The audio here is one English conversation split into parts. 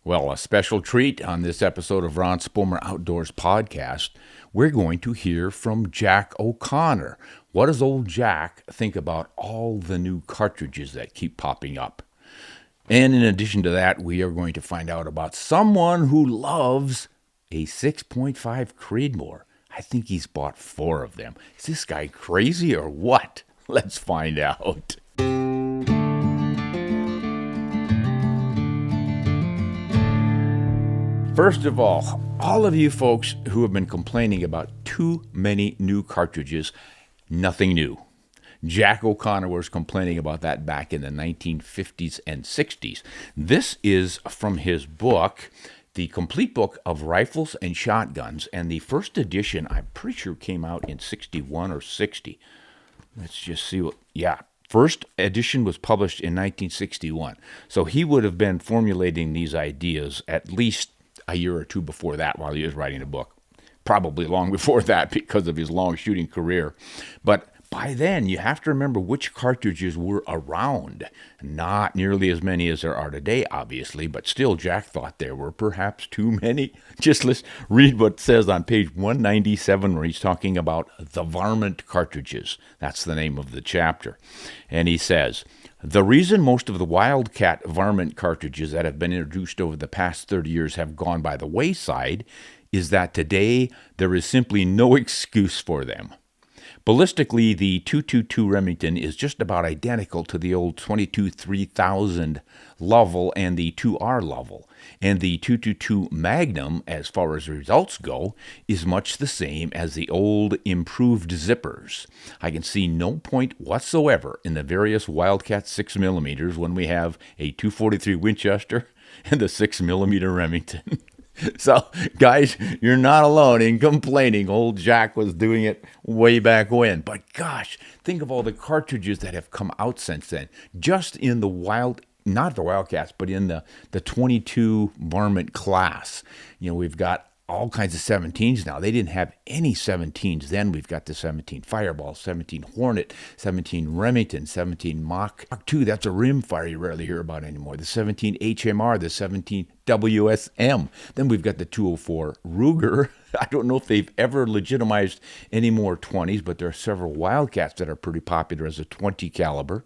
Well, a special treat on this episode of Ron Spomer Outdoors Podcast. We're going to hear from Jack O'Connor. What does old Jack think about all the new cartridges that keep popping up? And in addition to that, we are going to find out about someone who loves a 6.5 Creedmoor. I think he's bought 4 of them. Is this guy crazy or what? Let's find out. First of all of you folks who have been complaining about too many new cartridges, nothing new. Jack O'Connor was complaining about that back in the 1950s and 60s. This is from his book, The Complete Book of Rifles and Shotguns, and the first edition, I'm pretty sure, came out in 61 or 60. Let's just see what, first edition was published in 1961. So he would have been formulating these ideas at least a year or two before that while he was writing the book. Probably long before that because of his long shooting career. But by then, you have to remember which cartridges were around. Not nearly as many as there are today, obviously, but still, Jack thought there were perhaps too many. Just let's read what it says on page 197 where he's talking about the varmint cartridges. That's the name of the chapter. And he says, the reason most of the Wildcat varmint cartridges that have been introduced over the past 30 years have gone by the wayside is that today there is simply no excuse for them. Ballistically, the 222 Remington is just about identical to the old 22 3000 Lovell and the 2R Lovell, and the 222 Magnum, as far as results go, is much the same as the old improved zippers. I can see no point whatsoever in the various Wildcat 6mm when we have a 243 Winchester and the 6mm Remington. So, guys, you're not alone in complaining. Old Jack was doing it way back when. But gosh, think of all the cartridges that have come out since then. Just in the not the Wildcats, but in the 22 varmint class. You know, we've got all kinds of 17s now. They didn't have any 17s then. We've got the 17 Fireball, 17 Hornet, 17 Remington, 17 Mach 2. That's a rimfire you rarely hear about anymore. The 17 HMR, the 17 WSM. Then we've got the 204 Ruger. I don't know if they've ever legitimized any more 20s, but there are several Wildcats that are pretty popular as a 20 caliber.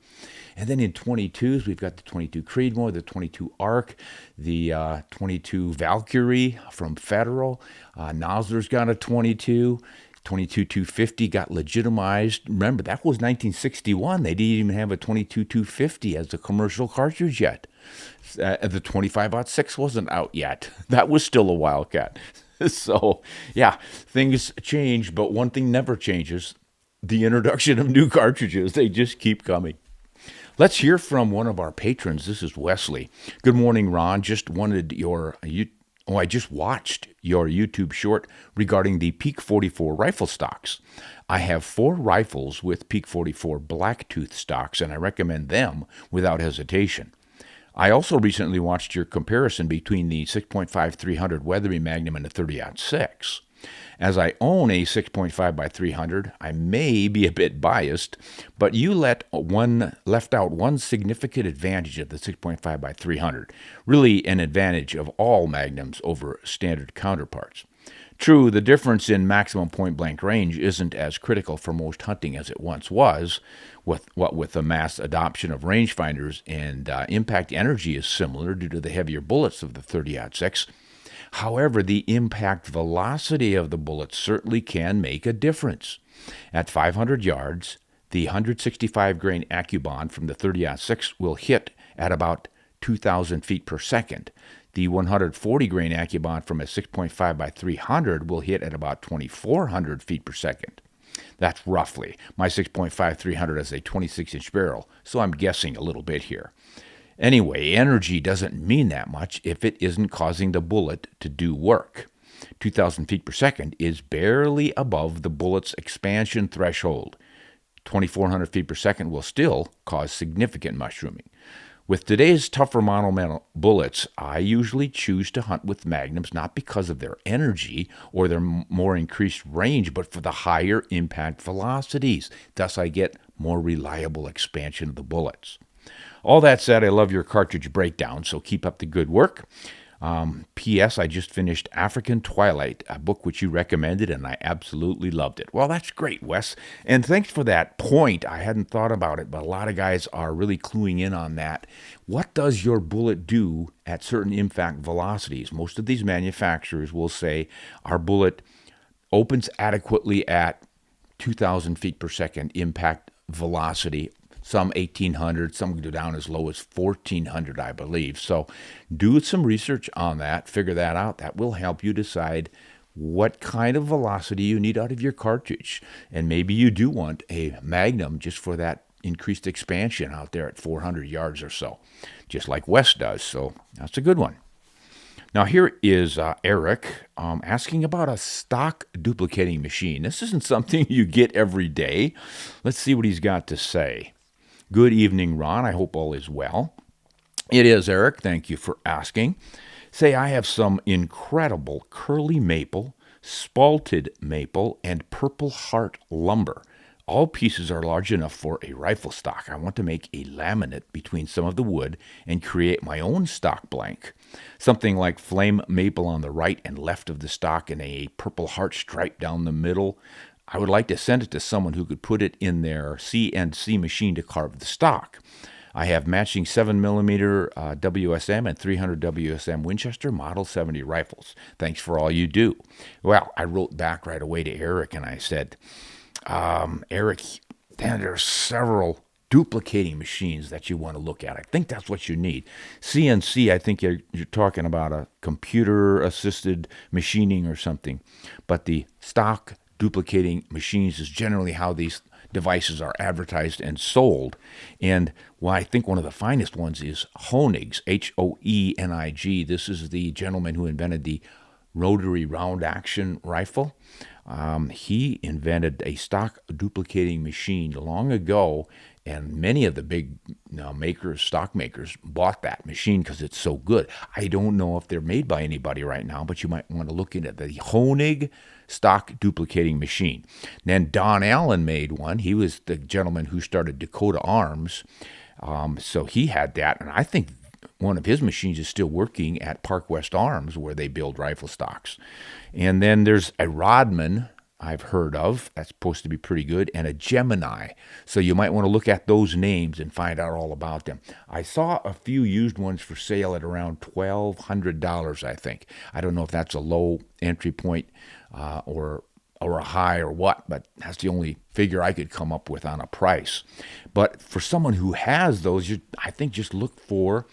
And then in 22s, we've got the 22 Creedmoor, the 22 Arc, the 22 Valkyrie from Federal. Nosler's got a 22. 22 250 got legitimized. Remember, that was 1961. They didn't even have a 22 250 as a commercial cartridge yet. The 25-06 wasn't out yet. That was still a Wildcat. So, yeah, things change, but one thing never changes. The introduction of new cartridges. They just keep coming. Let's hear from one of our patrons. This is Wesley. Good morning, Ron. I just watched your YouTube short regarding the Peak 44 rifle stocks. I have 4 rifles with Peak 44 blacktooth stocks, and I recommend them without hesitation. I also recently watched your comparison between the 6.5 300 Weatherby Magnum and the 30-06. As I own a 6.5 by 300, I may be a bit biased, but you left out one significant advantage of the 6.5 by 300, really an advantage of all Magnums over standard counterparts. True, the difference in maximum point-blank range isn't as critical for most hunting as it once was, with the mass adoption of rangefinders, and impact energy is similar due to the heavier bullets of the 30-06. However, the impact velocity of the bullets certainly can make a difference. At 500 yards, the 165 grain AccuBond from the 30-06 will hit at about 2,000 feet per second. The 140 grain AccuBond from a 6.5 by 300 will hit at about 2,400 feet per second. That's roughly. My 6.5 300 has a 26-inch barrel, so I'm guessing a little bit here. Anyway, energy doesn't mean that much if it isn't causing the bullet to do work. 2,000 feet per second is barely above the bullet's expansion threshold. 2,400 feet per second will still cause significant mushrooming. With today's tougher monometal bullets, I usually choose to hunt with magnums not because of their energy or their more increased range, but for the higher impact velocities. Thus, I get more reliable expansion of the bullets. All that said, I love your cartridge breakdown, so keep up the good work. P.S. I just finished African Twilight, a book which you recommended, and I absolutely loved it. Well, that's great, Wes. And thanks for that point. I hadn't thought about it, but a lot of guys are really cluing in on that. What does your bullet do at certain impact velocities? Most of these manufacturers will say our bullet opens adequately at 2,000 feet per second impact velocity, some 1,800, some go down as low as 1,400, I believe. So do some research on that, figure that out. That will help you decide what kind of velocity you need out of your cartridge. And maybe you do want a Magnum just for that increased expansion out there at 400 yards or so, just like Wes does. So that's a good one. Now here is Eric asking about a stock duplicating machine. This isn't something you get every day. Let's see what he's got to say. Good evening, Ron. I hope all is well. It is, Eric. Thank you for asking. Say, I have some incredible curly maple, spalted maple, and purple heart lumber. All pieces are large enough for a rifle stock. I want to make a laminate between some of the wood and create my own stock blank. Something like flame maple on the right and left of the stock and a purple heart stripe down the middle. I would like to send it to someone who could put it in their CNC machine to carve the stock. I have matching 7mm WSM and 300 WSM Winchester Model 70 rifles. Thanks for all you do. Well, I wrote back right away to Eric and I said, Eric, there are several duplicating machines that you want to look at. I think that's what you need. CNC, I think you're talking about a computer-assisted machining or something. But the stock duplicating machines is generally how these devices are advertised and sold. And well, I think one of the finest ones is Honig's, Hoenig. This is the gentleman who invented the rotary round action rifle. He invented a stock duplicating machine long ago, and many of the big stock makers bought that machine because it's so good. I don't know if they're made by anybody right now, but you might want to look into the Honig stock duplicating machine. Then Don Allen made one. He was the gentleman who started Dakota Arms. So he had that, and I think one of his machines is still working at Park West Arms where they build rifle stocks. And then there's a Rodman I've heard of. That's supposed to be pretty good. And a Gemini. So you might want to look at those names and find out all about them. I saw a few used ones for sale at around $1,200, I think. I don't know if that's a low entry point or a high or what, but that's the only figure I could come up with on a price. But for someone who has those, I think just look for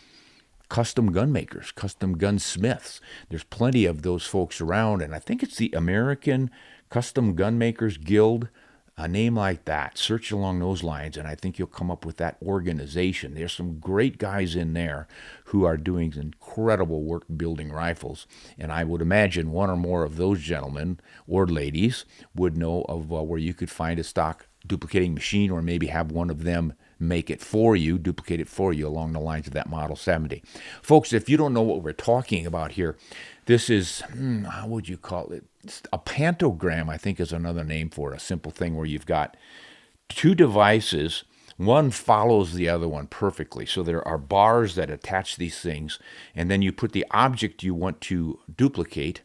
custom gun makers, custom gunsmiths. There's plenty of those folks around, and I think it's the American Custom Gun Makers Guild, a name like that. Search along those lines, and I think you'll come up with that organization. There's some great guys in there who are doing incredible work building rifles, and I would imagine one or more of those gentlemen or ladies would know of where you could find a stock duplicating machine, or maybe have one of them make it for you, duplicate it for you along the lines of that Model 70. Folks, if you don't know what we're talking about here, this is, how would you call it? A pantogram, I think, is another name for it, a simple thing where you've got two devices. One follows the other one perfectly. So there are bars that attach these things, and then you put the object you want to duplicate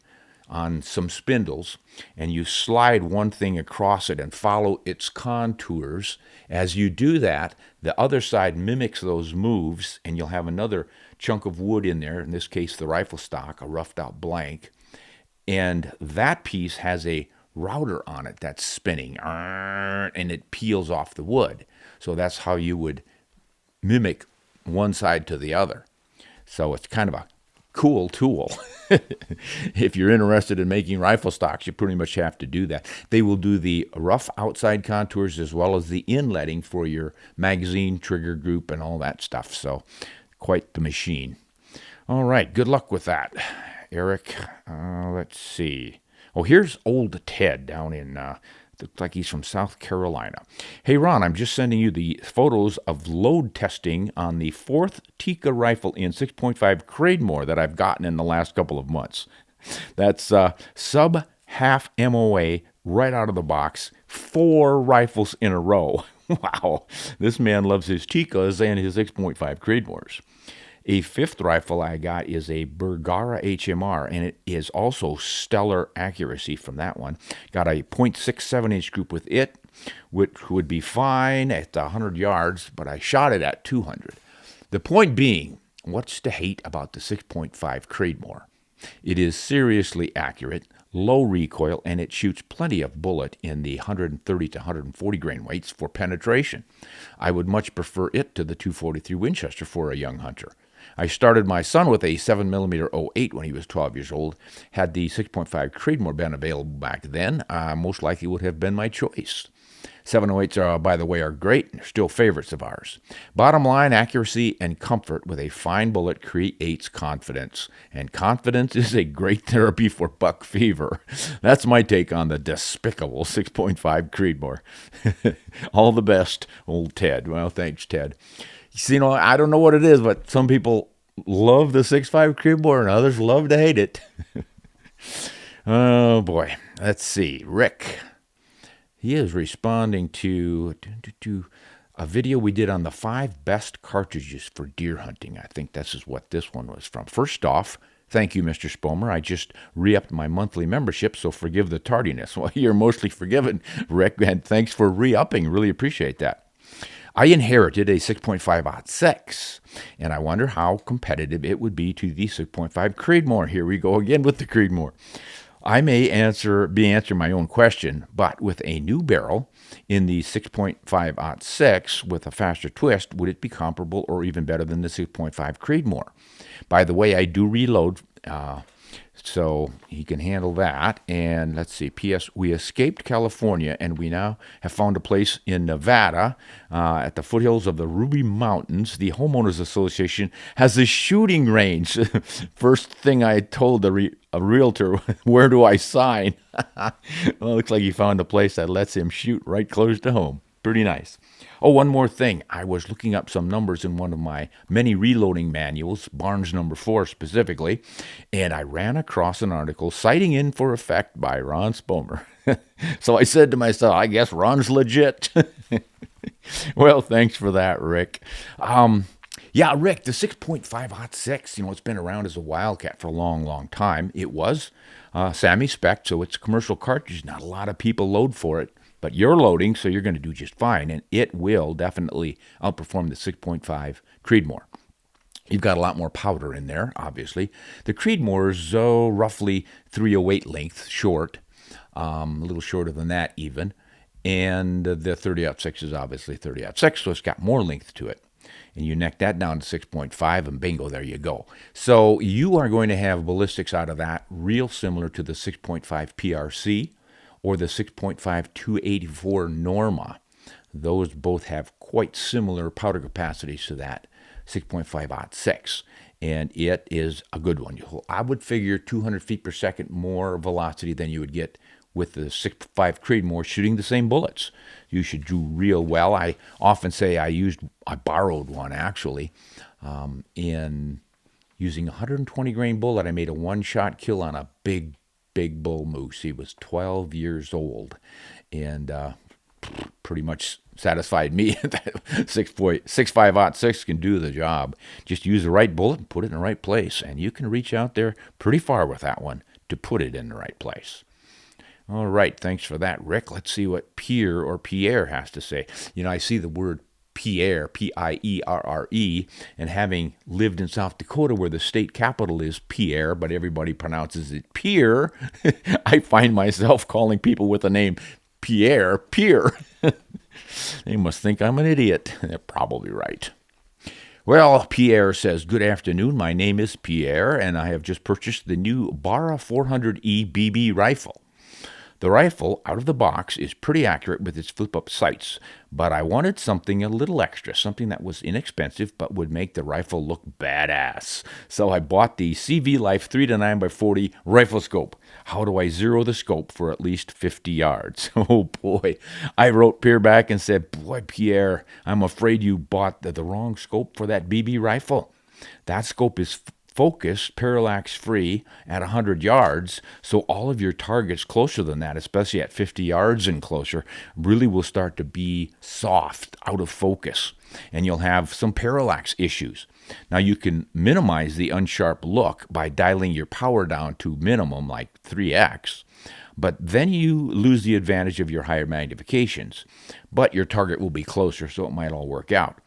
on some spindles, and you slide one thing across it and follow its contours. As you do that, the other side mimics those moves, and you'll have another chunk of wood in there, in this case the rifle stock, a roughed out blank, and that piece has a router on it that's spinning, and it peels off the wood. So that's how you would mimic one side to the other. So it's kind of a cool tool. If you're interested in making rifle stocks, you pretty much have to do that. They will do the rough outside contours as well as the inletting for your magazine, trigger group, and all that stuff. So quite the machine. All right, good luck with that, Eric. Let's see. Oh, here's old Ted down in, looks like he's from South Carolina. Hey, Ron, I'm just sending you the photos of load testing on the 4th Tikka rifle in 6.5 Creedmoor that I've gotten in the last couple of months. That's sub half MOA right out of the box, 4 rifles in a row. Wow, this man loves his Tikkas and his 6.5 Creedmoors. A fifth rifle I got is a Bergara HMR, and it is also stellar accuracy from that one. Got a .67-inch group with it, which would be fine at 100 yards, but I shot it at 200. The point being, what's to hate about the 6.5 Creedmoor? It is seriously accurate, low recoil, and it shoots plenty of bullet in the 130 to 140 grain weights for penetration. I would much prefer it to the 243 Winchester for a young hunter. I started my son with a 7mm 08 when he was 12 years old. Had the 6.5 Creedmoor been available back then, most likely would have been my choice. 708s, by the way, are great and they're still favorites of ours. Bottom line, accuracy and comfort with a fine bullet creates confidence. And confidence is a great therapy for buck fever. That's my take on the despicable 6.5 Creedmoor. All the best, old Ted. Well, thanks, Ted. You I don't know what it is, but some people love the 6.5 Creedmoor and others love to hate it. Oh, boy. Let's see. Rick. He is responding to a video we did on the 5 best cartridges for deer hunting. I think this is what this one was from. First off, thank you, Mr. Spomer. I just re-upped my monthly membership, so forgive the tardiness. Well, you're mostly forgiven, Rick, and thanks for re-upping. Really appreciate that. I inherited a 6.5-06, and I wonder how competitive it would be to the 6.5 Creedmoor. Here we go again with the Creedmoor. I may be answering my own question, but with a new barrel in the 6.5-06 with a faster twist, would it be comparable or even better than the 6.5 Creedmoor? By the way, I do reload, so he can handle that. And let's see, P.S. We escaped California, and we now have found a place in Nevada at the foothills of the Ruby Mountains. The Homeowners Association has a shooting range. First thing I told a realtor, where do I sign? Well, it looks like he found a place that lets him shoot right close to home. Pretty nice. Oh, one more thing. I was looking up some numbers in one of my many reloading manuals, Barnes number 4 specifically, and I ran across an article citing in for effect by Ron Spomer. So I said to myself, I guess Ron's legit. Well, thanks for that, Rick. Yeah, Rick, the 6.5-06, it's been around as a Wildcat for a long, long time. It was Sammy spec, so it's a commercial cartridge. Not a lot of people load for it. But you're loading, so you're going to do just fine, and it will definitely outperform the 6.5 Creedmoor. You've got a lot more powder in there, obviously. The Creedmoor is roughly 308 length, short, a little shorter than that even, and the 30-06 is obviously 30-06, so it's got more length to it. And you neck that down to 6.5, and bingo, there you go. So you are going to have ballistics out of that real similar to the 6.5 PRC, or the 6.5 284 Norma. Those both have quite similar powder capacities to that 6.5-06, and it is a good one. I would figure 200 feet per second more velocity than you would get with the 6.5 Creedmoor shooting the same bullets. You should do real well. I often say I borrowed one actually, in using a 120 grain bullet. I made a one-shot kill on a big bull moose. He was 12 years old, and pretty much satisfied me that 6.5-06 can do the job. Just use the right bullet and put it in the right place, and you can reach out there pretty far with that one to put it in the right place. All right, thanks for that, Rick. Let's see what Pierre has to say. I see the word Pierre, P-I-E-R-R-E, and having lived in South Dakota where the state capital is Pierre, but everybody pronounces it Pierre, I find myself calling people with the name Pierre. They must think I'm an idiot. They're probably right. Well, Pierre says, good afternoon. My name is Pierre, and I have just purchased the new Barra 400E BB rifle. The rifle, out of the box, is pretty accurate with its flip-up sights, but I wanted something a little extra, something that was inexpensive but would make the rifle look badass. So I bought the CV Life 3-9x40 rifle scope. How do I zero the scope for at least 50 yards? Oh boy. I wrote Pierre back and said, boy, Pierre, I'm afraid you bought the wrong scope for that BB rifle. That scope is focused, parallax free at 100 yards. So all of your targets closer than that, especially at 50 yards and closer, really will start to be soft, out of focus, and you'll have some parallax issues. Now you can minimize the unsharp look by dialing your power down to minimum, like 3x, but then you lose the advantage of your higher magnifications. But your target will be closer, so it might all work out.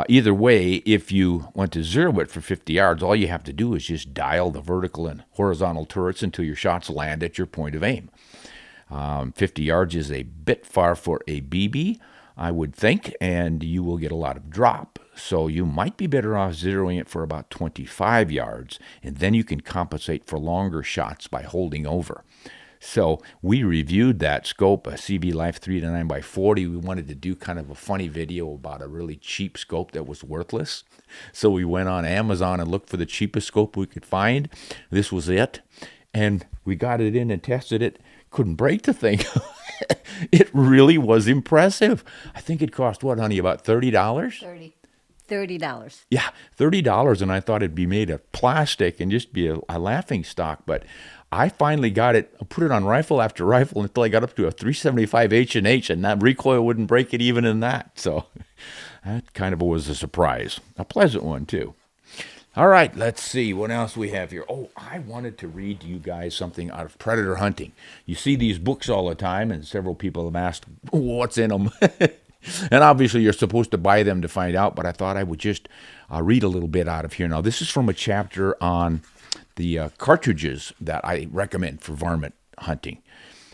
Either way, if you want to zero it for 50 yards, all you have to do is just dial the vertical and horizontal turrets until your shots land at your point of aim. 50 yards is a bit far for a BB, I would think, and you will get a lot of drop. So you might be better off zeroing it for about 25 yards, and then you can compensate for longer shots by holding over. So we reviewed that scope, a CV Life 3 to 9x40. We wanted to do kind of a funny video about a really cheap scope that was worthless. So we went on Amazon and looked for the cheapest scope we could find. This was it. And we got it in and tested it. Couldn't break the thing. It really was impressive. I think it cost, what, honey, about $30? $30. Yeah, $30, and I thought it'd be made of plastic and just be a laughing stock. But I finally got it, put it on rifle after rifle until I got up to a 375 H&H, and that recoil wouldn't break it even in that. So that kind of was a surprise. A pleasant one, too. All right, let's see what else we have here. Oh, I wanted to read to you guys something out of predator hunting. You see these books all the time, and several people have asked, what's in them? And obviously you're supposed to buy them to find out, but I thought I would just read a little bit out of here. Now, this is from a chapter on the cartridges that I recommend for varmint hunting.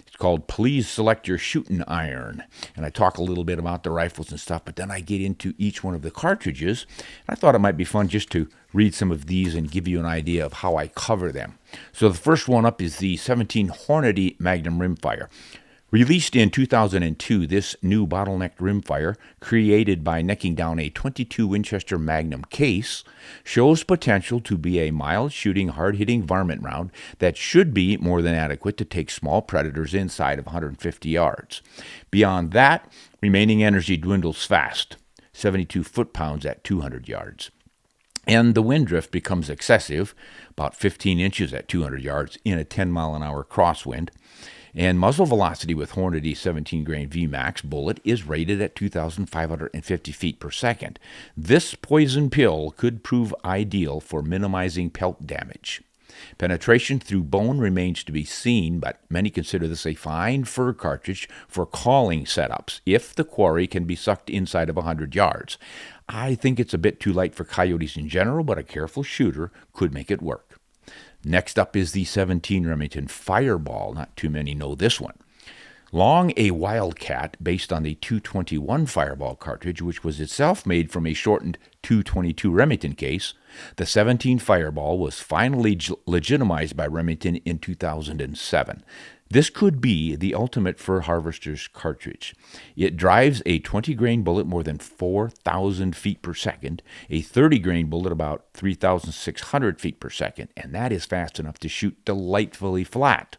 It's called Please Select Your Shooting Iron. And I talk a little bit about the rifles and stuff, but then I get into each one of the cartridges. I thought it might be fun just to read some of these and give you an idea of how I cover them. So the first one up is the 17 Hornady Magnum Rimfire. Released in 2002, this new bottlenecked rimfire, created by necking down a 22 Winchester Magnum case, shows potential to be a mild-shooting, hard-hitting varmint round that should be more than adequate to take small predators inside of 150 yards. Beyond that, remaining energy dwindles fast, 72 foot-pounds at 200 yards. And the wind drift becomes excessive, about 15 inches at 200 yards in a 10-mile-an-hour crosswind. And muzzle velocity with Hornady 17-grain VMAX bullet is rated at 2,550 feet per second. This poison pill could prove ideal for minimizing pelt damage. Penetration through bone remains to be seen, but many consider this a fine fur cartridge for calling setups if the quarry can be sucked inside of 100 yards. I think it's a bit too light for coyotes in general, but a careful shooter could make it work. Next up is the 17 Remington Fireball. Not too many know this one. Long a Wildcat based on the 221 Fireball cartridge, which was itself made from a shortened 222 Remington case, the 17 Fireball was finally legitimized by Remington in 2007. This could be the ultimate fur harvester's cartridge. It drives a 20-grain bullet more than 4,000 feet per second, a 30-grain bullet about 3,600 feet per second, and that is fast enough to shoot delightfully flat.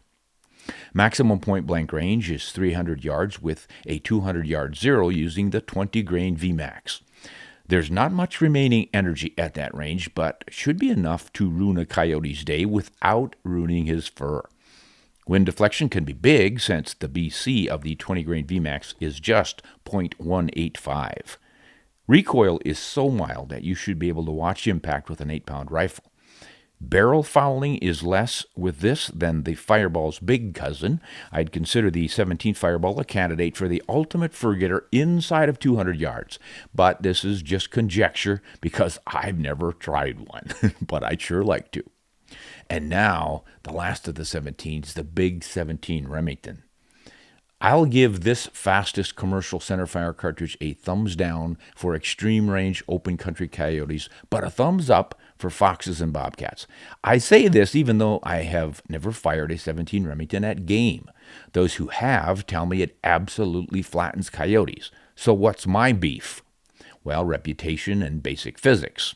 Maximum point-blank range is 300 yards with a 200-yard zero using the 20-grain VMAX. There's not much remaining energy at that range, but should be enough to ruin a coyote's day without ruining his fur. Wind deflection can be big since the BC of the 20-grain VMAX is just 0.185. Recoil is so mild that you should be able to watch impact with an 8-pound rifle. Barrel fouling is less with this than the Fireball's big cousin. I'd consider the 17 Fireball a candidate for the ultimate fur getter inside of 200 yards. But this is just conjecture because I've never tried one, but I'd sure like to. And now, the last of the 17s, the big 17 Remington. I'll give this fastest commercial centerfire cartridge a thumbs down for extreme range open country coyotes, but a thumbs up for foxes and bobcats. I say this even though I have never fired a 17 Remington at game. Those who have tell me it absolutely flattens coyotes. So what's my beef? Well, reputation and basic physics.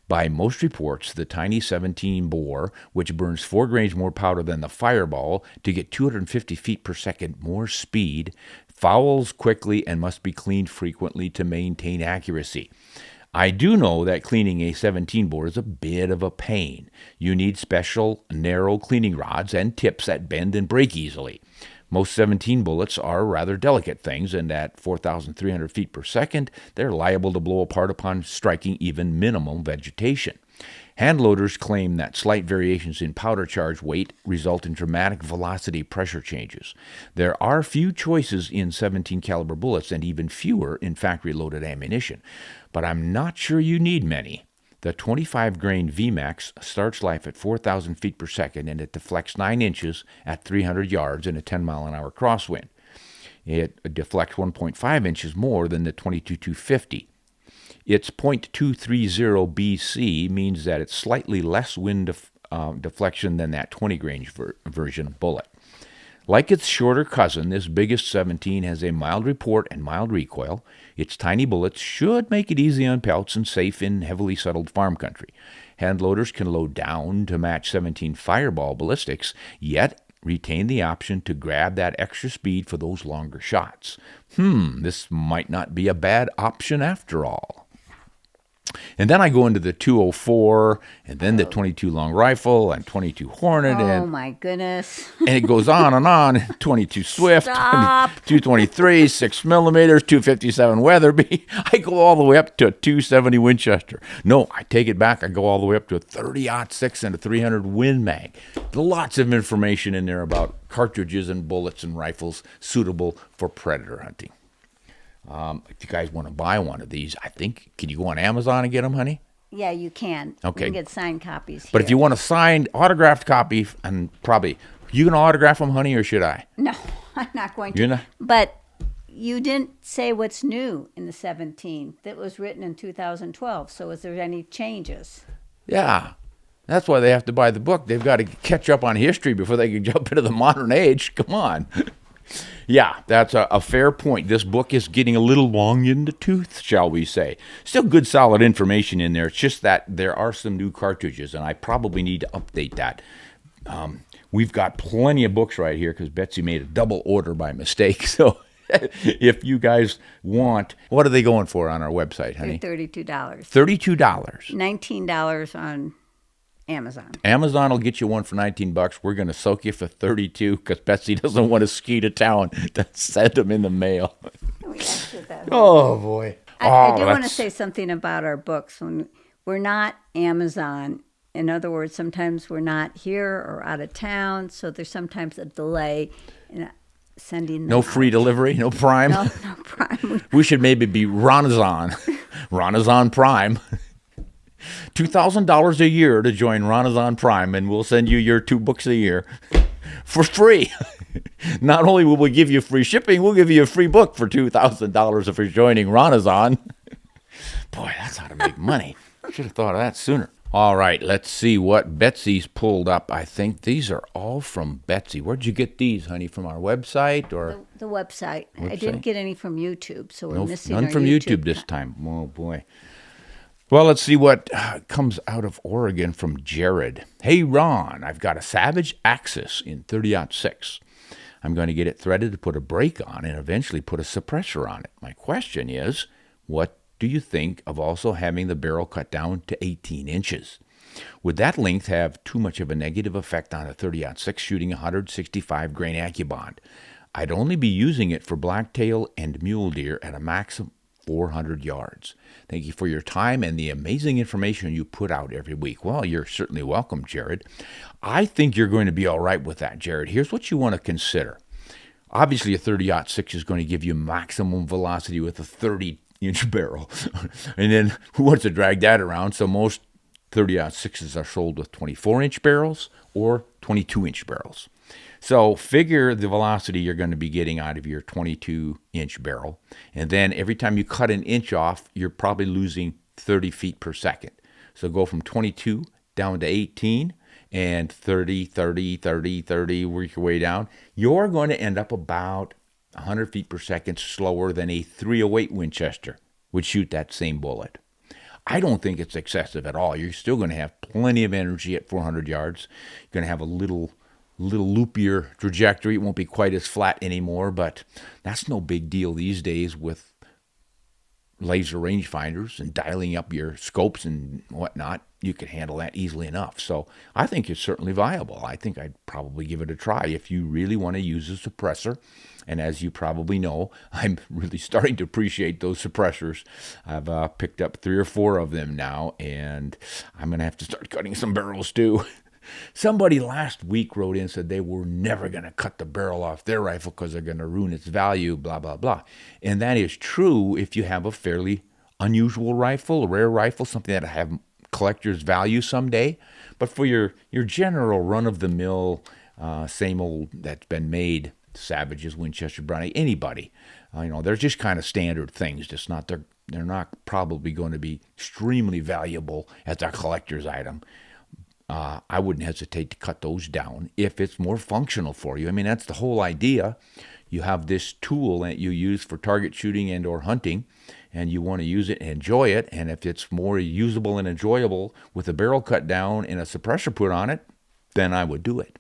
By most reports, the tiny 17 bore, which burns 4 grains more powder than the Fireball to get 250 feet per second more speed, fouls quickly and must be cleaned frequently to maintain accuracy. I do know that cleaning a 17 bore is a bit of a pain. You need special narrow cleaning rods and tips that bend and break easily. Most 17 bullets are rather delicate things, and at 4,300 feet per second, they're liable to blow apart upon striking even minimal vegetation. Handloaders claim that slight variations in powder charge weight result in dramatic velocity pressure changes. There are few choices in 17 caliber bullets and even fewer in factory-loaded ammunition, but I'm not sure you need many. The 25 grain VMAX starts life at 4,000 feet per second, and it deflects 9 inches at 300 yards in a 10-mile-an-hour crosswind. It deflects 1.5 inches more than the 22-250. Its .230 BC means that it's slightly less wind deflection than that 20-grain version bullet. Like its shorter cousin, this biggest 17 has a mild report and mild recoil. Its tiny bullets should make it easy on pelts and safe in heavily settled farm country. Handloaders can load down to match 17 fireball ballistics, yet retain the option to grab that extra speed for those longer shots. This might not be a bad option after all. And then I go into the 204, and then the 22 long rifle, and 22 Hornet, Oh my goodness. and it goes on, 22 Swift, Stop. 223, 6 millimeters, 257 Weatherby. I go all the way up to a 270 Winchester. No, I take it back. I go all the way up to a 30-06 and a 300 Win Mag. Lots of information in there about cartridges and bullets and rifles suitable for predator hunting. If you guys want to buy one of these, I think, can you go on Amazon and get them, honey? Yeah, you can. Okay. You can get signed copies here. But if you want a signed, autographed copy, and probably, you going to autograph them, honey, or should I? No, I'm not going to. You're not? But you didn't say what's new in the 17 that was written in 2012. So is there any changes? Yeah. That's why they have to buy the book. They've got to catch up on history before they can jump into the modern age. Come on. Yeah, that's a fair point. This book is getting a little long in the tooth, shall we say. Still good, solid information in there. It's just that there are some new cartridges, and I probably need to update that. We've got plenty of books right here because Betsy made a double order by mistake. So if you guys want, what are they going for on our website, honey? They're $32. $32. $19 on Amazon. Amazon will get you one for $19. We're going to soak you for $32 because Betsy doesn't want to ski to town to send them in the mail. We answered that. Oh, boy. I do want to say something about our books. When we're not Amazon. In other words, sometimes we're not here or out of town, so there's sometimes a delay in sending them No free delivery, no Prime. No Prime. We should maybe be Ronazon. Ronazon Prime. $2,000 a year to join Ronazon Prime, and we'll send you your 2 books a year for free. Not only will we give you free shipping, we'll give you a free book for $2,000 if you're joining Ronazon. Boy, that's how to make money. Should have thought of that sooner. All right, let's see what Betsy's pulled up. I think these are all from Betsy. Where'd you get these, honey? From our website or The website. I didn't get any from YouTube, so we're missing none our from YouTube this time. Oh boy. Well, let's see what comes out of Oregon from Jared. Hey, Ron, I've got a Savage Axis in 30-06. I'm going to get it threaded to put a brake on and eventually put a suppressor on it. My question is, what do you think of also having the barrel cut down to 18 inches? Would that length have too much of a negative effect on a 30-06 shooting 165 grain AccuBond? I'd only be using it for blacktail and mule deer at a maximum 400 yards. Thank you for your time and the amazing information you put out every week. Well, you're certainly welcome, Jared. I think you're going to be all right with that, Jared. Here's what you want to consider. Obviously, a 30-06 is going to give you maximum velocity with a 30-inch barrel. And then who wants to drag that around? So most 30-06s are sold with 24-inch barrels or 22-inch barrels. So figure the velocity you're going to be getting out of your 22-inch barrel. And then every time you cut an inch off, you're probably losing 30 feet per second. So go from 22 down to 18 and 30, 30, 30, 30, work your way down. You're going to end up about 100 feet per second slower than a .308 Winchester would shoot that same bullet. I don't think it's excessive at all. You're still going to have plenty of energy at 400 yards. You're going to have a little loopier trajectory. It won't be quite as flat anymore, but that's no big deal these days with laser rangefinders and dialing up your scopes and whatnot, you can handle that easily enough. So I think it's certainly viable. I think I'd probably give it a try if you really want to use a suppressor. And as you probably know, I'm really starting to appreciate those suppressors. I've picked up 3 or 4 of them now, and I'm going to have to start cutting some barrels too. Somebody last week wrote in and said they were never going to cut the barrel off their rifle because they're going to ruin its value, blah, blah, blah. And that is true if you have a fairly unusual rifle, a rare rifle, something that have collector's value someday. But for your general run-of-the-mill, same old that's been made, Savages, Winchester, Browning, anybody, they're just kind of standard things. Just not they're not probably going to be extremely valuable as a collector's item. I wouldn't hesitate to cut those down if it's more functional for you. I mean, that's the whole idea. You have this tool that you use for target shooting and or hunting, and you want to use it and enjoy it. And if it's more usable and enjoyable with a barrel cut down and a suppressor put on it, then I would do it.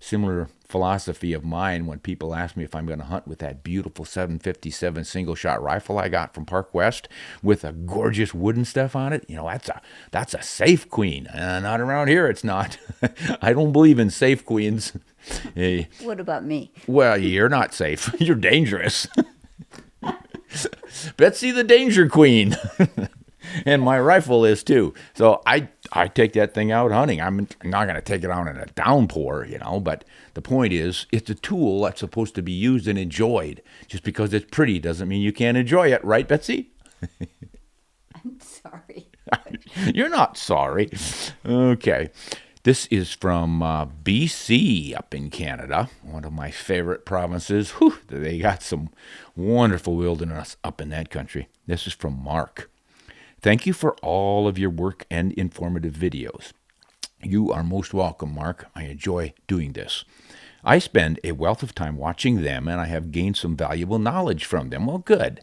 Similar philosophy of mine when people ask me if I'm going to hunt with that beautiful 757 single-shot rifle I got from Park West with a gorgeous wooden stuff on it. That's a safe queen. Not around here, it's not. I don't believe in safe queens. What about me? Well, you're not safe. You're dangerous. Betsy the Danger Queen. And my rifle is too. So I take that thing out hunting. I'm not going to take it out in a downpour, but the point is it's a tool that's supposed to be used and enjoyed. Just because it's pretty doesn't mean you can't enjoy it, right, Betsy? I'm sorry. You're not sorry. Okay. This is from BC up in Canada, one of my favorite provinces. Whew, they got some wonderful wilderness up in that country. This is from Mark. Thank you for all of your work and informative videos. You are most welcome, Mark. I enjoy doing this. I spend a wealth of time watching them, and I have gained some valuable knowledge from them. Well, good.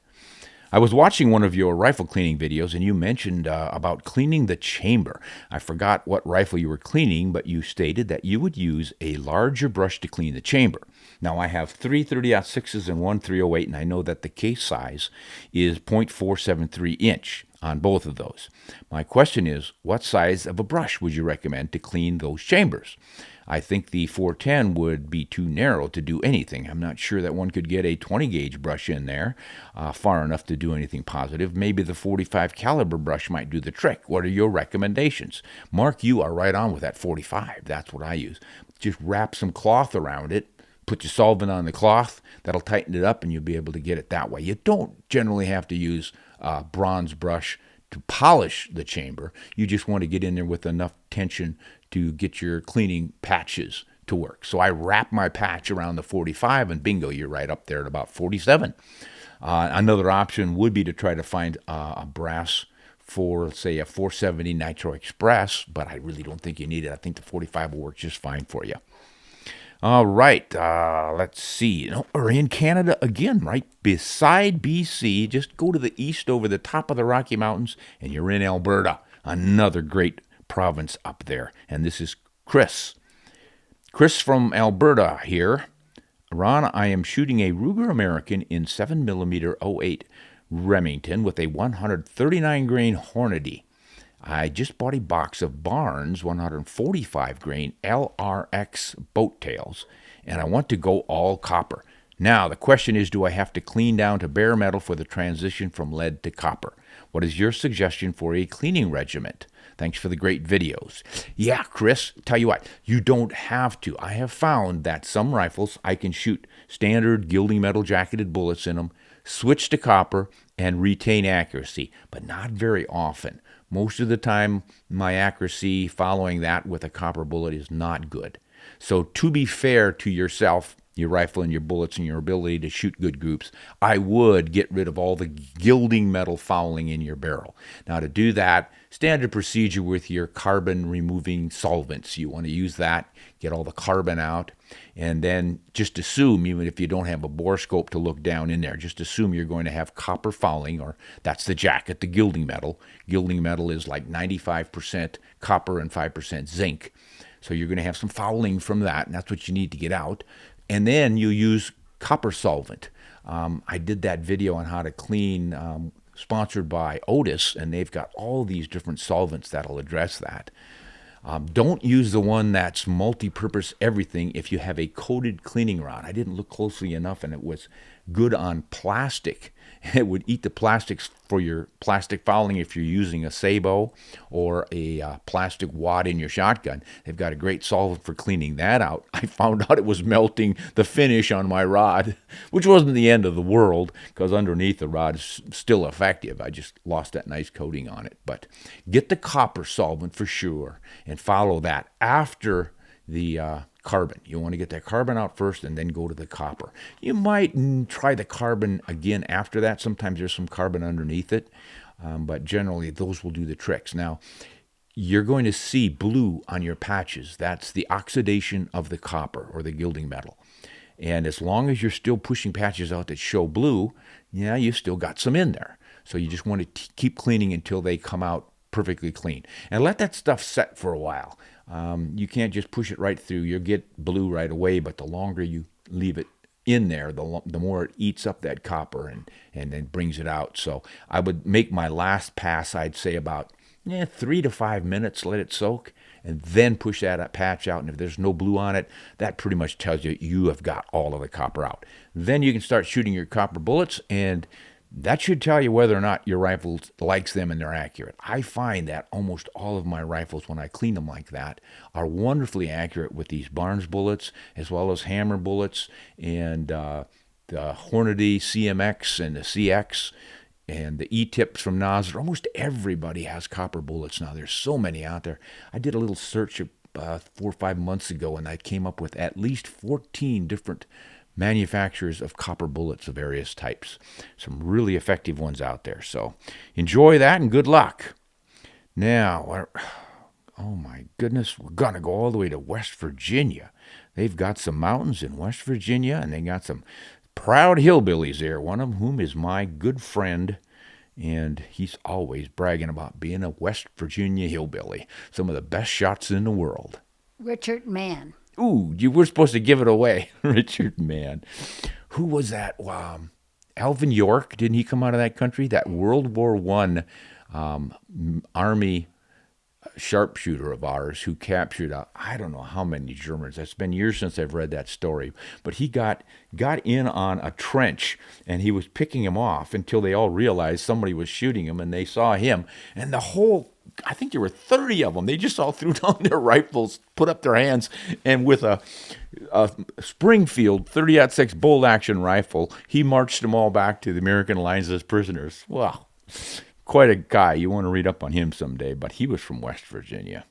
I was watching one of your rifle cleaning videos, and you mentioned about cleaning the chamber. I forgot what rifle you were cleaning, but you stated that you would use a larger brush to clean the chamber. Now, I have 3 30-06s and 1 308, and I know that the case size is .473 inch on both of those. My question is, what size of a brush would you recommend to clean those chambers? I think the 410 would be too narrow to do anything. I'm not sure that one could get a 20 gauge brush in there far enough to do anything positive. Maybe the 45 caliber brush might do the trick. What are your recommendations? Mark, you are right on with that 45. That's what I use. Just wrap some cloth around it. Put your solvent on the cloth. That'll tighten it up and you'll be able to get it that way. You don't generally have to use a bronze brush to polish the chamber. You just want to get in there with enough tension to get your cleaning patches to work. So I wrap my patch around the 45 and bingo, you're right up there at about 47. Another option would be to try to find a brass for, say, a 470 Nitro Express, but I really don't think you need it. I think the 45 will work just fine for you. All right, let's see. We're in Canada again, right beside BC. Just go to the east over the top of the Rocky Mountains, and you're in Alberta, another great province up there. And this is Chris. Chris from Alberta here. Ron, I am shooting a Ruger American in 7mm 08 Remington with a 139 grain Hornady. I just bought a box of Barnes 145 grain LRX boat tails, and I want to go all copper. Now, the question is, do I have to clean down to bare metal for the transition from lead to copper? What is your suggestion for a cleaning regiment? Thanks for the great videos. Yeah, Chris, tell you what, you don't have to. I have found that some rifles I can shoot standard gilding metal jacketed bullets in them, switch to copper, and retain accuracy, but not very often. Most of the time, my accuracy following that with a copper bullet is not good. So to be fair to yourself, your rifle and your bullets and your ability to shoot good groups, I would get rid of all the gilding metal fouling in your barrel. Now to do that, standard procedure with your carbon removing solvents. You want to use that, get all the carbon out, and then just assume, even if you don't have a bore scope to look down in there, just assume you're going to have copper fouling, or that's the jacket, the gilding metal. Gilding metal is like 95% copper and 5% zinc. So you're going to have some fouling from that, and that's what you need to get out. And then you use copper solvent. I did that video on how to clean sponsored by Otis, and they've got all these different solvents that'll address that. Don't use the one that's multi-purpose everything if you have a coated cleaning rod. I didn't look closely enough, and it was good on plastic. It would eat the plastics for your plastic fouling if you're using a Sabo or a plastic wad in your shotgun. They've got a great solvent for cleaning that out. I found out it was melting the finish on my rod, which wasn't the end of the world because underneath the rod is still effective. I just lost that nice coating on it. But get the copper solvent for sure and follow that after the carbon. You want to get that carbon out first and then go to the copper. You might try the carbon again after that. Sometimes there's some carbon underneath it, but generally those will do the tricks. Now, you're going to see blue on your patches. That's the oxidation of the copper or the gilding metal. And as long as you're still pushing patches out that show blue, yeah, you've still got some in there. So you just want to keep cleaning until they come out perfectly clean. And let that stuff set for a while. You can't just push it right through. You'll get blue right away, but the longer you leave it in there, the more it eats up that copper and then brings it out. So I would make my last pass, I'd say about 3 to 5 minutes, let it soak, and then push that patch out. And if there's no blue on it, that pretty much tells you you have got all of the copper out. Then you can start shooting your copper bullets, and that should tell you whether or not your rifle likes them and they're accurate. I find that almost all of my rifles, when I clean them like that, are wonderfully accurate with these Barnes bullets, as well as Hammer bullets, and the Hornady CMX and the CX, and the E-tips from Nosler. Almost everybody has copper bullets now. There's so many out there. I did a little search 4 or 5 months ago, and I came up with at least 14 different manufacturers of copper bullets of various types. Some really effective ones out there. So enjoy that and good luck. Now, oh my goodness, we're going to go all the way to West Virginia. They've got some mountains in West Virginia, and they got some proud hillbillies there, one of whom is my good friend, and he's always bragging about being a West Virginia hillbilly. Some of the best shots in the world. Richard Mann. Ooh, you were supposed to give it away. Richard Mann. Who was that? Alvin York, didn't he come out of that country? That World War I Army sharpshooter of ours who captured, I don't know how many Germans. It's been years since I've read that story. But he got in on a trench, and he was picking him off until they all realized somebody was shooting him, and they saw him. And the whole, I think there were 30 of them. They just all threw down their rifles, put up their hands, and with a Springfield 30-06 bolt-action rifle, he marched them all back to the American lines as prisoners. Wow, quite a guy. You want to read up on him someday, but he was from West Virginia.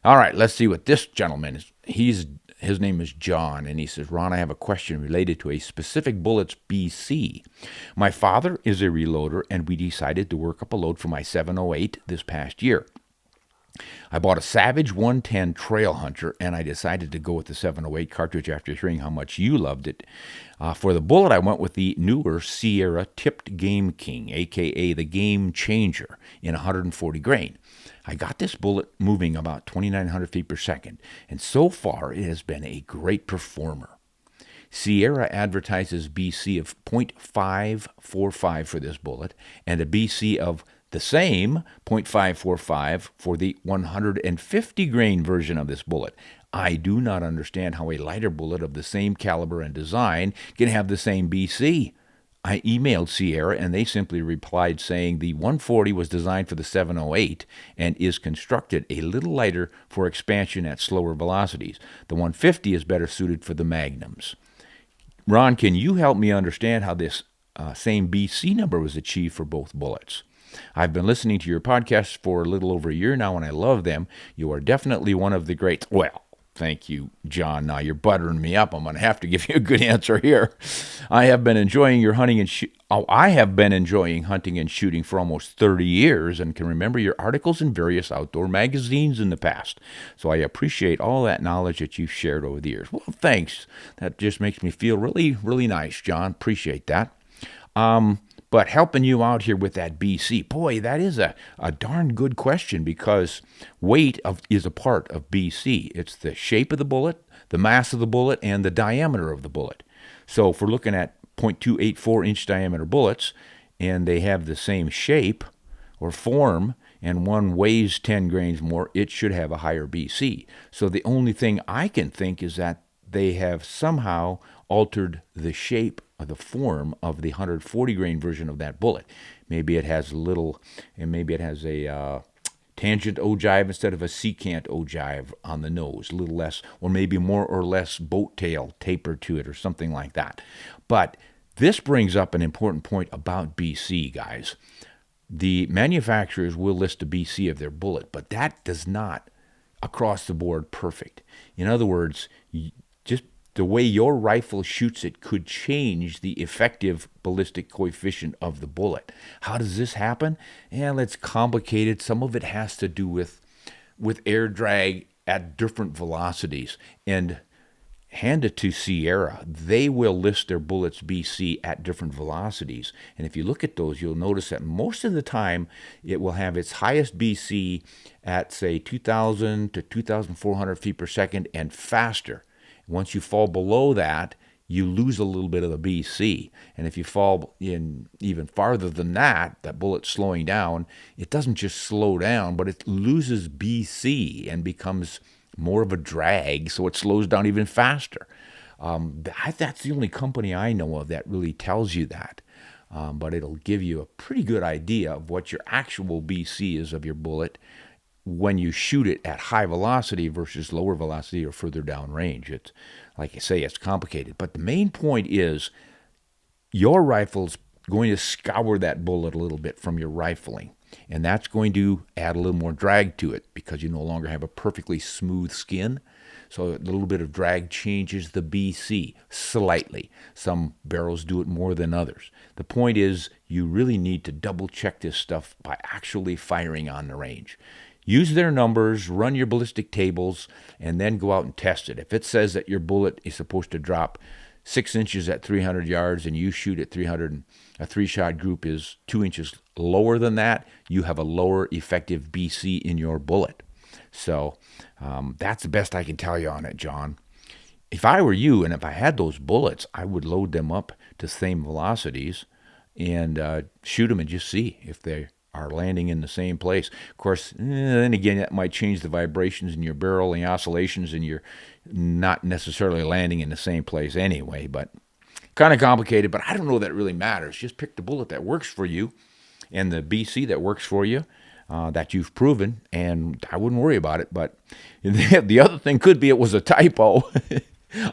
All right, let's see what this gentleman is. His name is John, and he says, Ron, I have a question related to a specific bullet's BC. My father is a reloader, and we decided to work up a load for my 708 this past year. I bought a Savage 110 Trail Hunter, and I decided to go with the 708 cartridge after hearing how much you loved it. For the bullet, I went with the newer Sierra Tipped Game King, a.k.a. the Game Changer, in 140 grain. I got this bullet moving about 2,900 feet per second, and so far it has been a great performer. Sierra advertises BC of .545 for this bullet, and a BC of the same .545 for the 150 grain version of this bullet. I do not understand how a lighter bullet of the same caliber and design can have the same BC. I emailed Sierra, and they simply replied saying the 140 was designed for the 708 and is constructed a little lighter for expansion at slower velocities. The 150 is better suited for the Magnums. Ron, can you help me understand how this same BC number was achieved for both bullets? I've been listening to your podcasts for a little over a year now, and I love them. You are definitely one of the greats. Well, thank you, John. Now you're buttering me up. I'm going to have to give you a good answer here. I have been enjoying your hunting and I have been enjoying hunting and shooting for almost 30 years and can remember your articles in various outdoor magazines in the past. So I appreciate all that knowledge that you've shared over the years. Well, thanks. That just makes me feel really, really nice, John. Appreciate that. But helping you out here with that BC, boy, that is a darn good question because weight is a part of BC. It's the shape of the bullet, the mass of the bullet, and the diameter of the bullet. So if we're looking at .284 inch diameter bullets, and they have the same shape or form, and one weighs 10 grains more, it should have a higher BC. So the only thing I can think is that they have somehow altered the shape or the form of the 140 grain version of that bullet. Maybe it has a tangent ogive instead of a secant ogive on the nose, a little less, or maybe more or less boat tail taper to it or something like that. But this brings up an important point about BC, guys. The manufacturers will list a BC of their bullet, but that does not, across the board, perfect. In other words, just the way your rifle shoots it could change the effective ballistic coefficient of the bullet. How does this happen? Well, it's complicated. Some of it has to do with air drag at different velocities. And hand it to Sierra. They will list their bullets BC at different velocities. And if you look at those, you'll notice that most of the time it will have its highest BC at, say, 2,000 to 2,400 feet per second and faster. Once you fall below that, you lose a little bit of the BC. And if you fall in even farther than that, that bullet's slowing down, it doesn't just slow down, but it loses BC and becomes more of a drag, so it slows down even faster. That's the only company I know of that really tells you that. But it'll give you a pretty good idea of what your actual BC is of your bullet when you shoot it at high velocity versus lower velocity or further down range. It's, like I say, it's complicated. But the main point is your rifle's going to scour that bullet a little bit from your rifling. And that's going to add a little more drag to it because you no longer have a perfectly smooth skin. So a little bit of drag changes the BC slightly. Some barrels do it more than others. The point is you really need to double check this stuff by actually firing on the range. Use their numbers, run your ballistic tables, and then go out and test it. If it says that your bullet is supposed to drop 6 inches at 300 yards and you shoot at 300, a 3-shot group is 2 inches lower than that, you have a lower effective BC in your bullet. So that's the best I can tell you on it, John. If I were you and if I had those bullets, I would load them up to same velocities and shoot them and just see if they are landing in the same place. Of course, then again, that might change the vibrations in your barrel and the oscillations, and you're not necessarily landing in the same place anyway, but kind of complicated, but I don't know that really matters. Just pick the bullet that works for you and the BC that works for you, that you've proven, and I wouldn't worry about it. But the other thing could be it was a typo.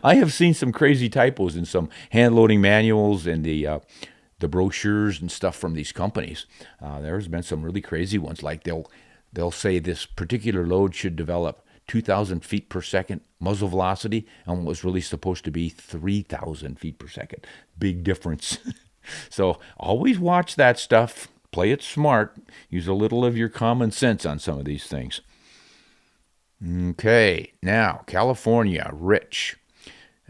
I have seen some crazy typos in some hand-loading manuals and the brochures and stuff from these companies. There's been some really crazy ones, like they'll say this particular load should develop 2,000 feet per second muzzle velocity and was really supposed to be 3,000 feet per second. Big difference. So always watch that stuff. Play it smart. Use a little of your common sense on some of these things. Okay, now, California, Rich.